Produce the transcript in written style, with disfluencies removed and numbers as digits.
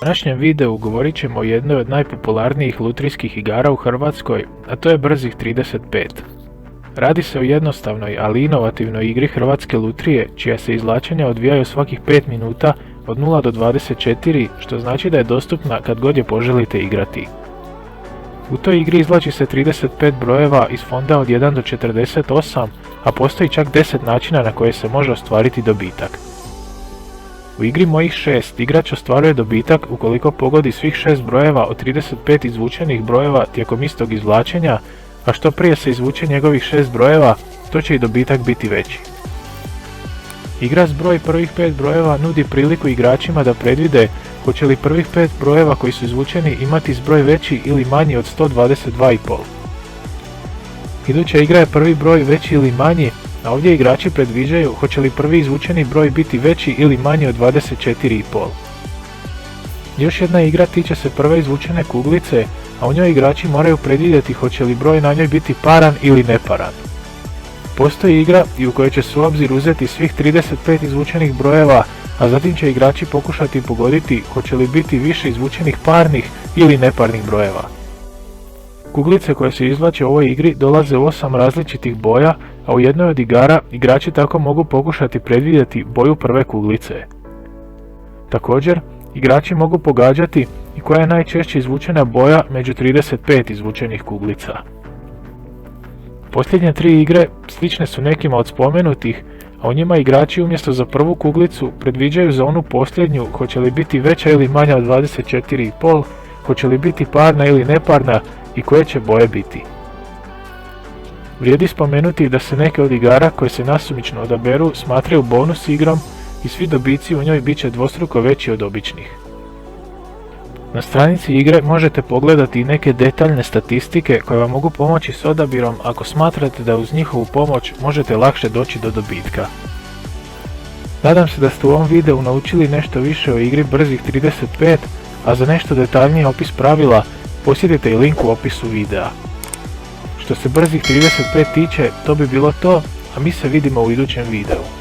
današnjem videu govorit ćemo o jednoj od najpopularnijih lutrijskih igara u Hrvatskoj, a to je Brzih 35. Radi se o jednostavnoj, ali inovativnoj igri Hrvatske lutrije, čija se izvlačenja odvijaju svakih 5 minuta od 0 do 24, što znači da je dostupna kad god je poželite igrati. U toj igri izvlači se 35 brojeva iz fonda od 1 do 48, a postoji čak 10 načina na koje se može ostvariti dobitak. U igri Mojih 6 igrač ostvaruje dobitak ukoliko pogodi svih 6 brojeva od 35 izvučenih brojeva tijekom istog izvlačenja, a što prije se izvuče njegovih 6 brojeva, to će i dobitak biti veći. Igra zbroj prvih 5 brojeva nudi priliku igračima da predvide hoće li prvih 5 brojeva koji su izvučeni imati zbroj veći ili manji od 122,5. Iduća igra je prvi broj veći ili manji, a ovdje igrači predviđaju hoće li prvi izvučeni broj biti veći ili manji od 24,5. Još jedna igra tiče se prve izvučene kuglice, a u njoj igrači moraju predvidjeti hoće li broj na njoj biti paran ili neparan. Postoji igra i u kojoj će se u obzir uzeti svih 35 izvučenih brojeva, a zatim će igrači pokušati pogoditi hoće li biti više izvučenih parnih ili neparnih brojeva. Kuglice koje se izvlače u ovoj igri dolaze u 8 različitih boja, a u jednoj od igara igrači tako mogu pokušati predvidjeti boju prve kuglice. Također, igrači mogu pogađati i koja je najčešće izvučena boja među 35 izvučenih kuglica. Posljednje 3 igre slične su nekima od spomenutih, a u njima igrači umjesto za prvu kuglicu predviđaju za onu posljednju hoće li biti veća ili manja od 24,5, hoće li biti parna ili neparna i koje će boje biti. Vrijedi spomenuti da se neke od igara koje se nasumično odaberu smatraju bonus igrom i svi dobici u njoj bit će dvostruko veći od običnih. Na stranici igre možete pogledati i neke detaljne statistike koje vam mogu pomoći s odabirom ako smatrate da uz njihovu pomoć možete lakše doći do dobitka. Nadam se da ste u ovom videu naučili nešto više o igri Brzih 35, a za nešto detaljniji opis pravila posjetite i link u opisu videa. Što se Brzih 35 tiče, to bi bilo to, a mi se vidimo u idućem videu.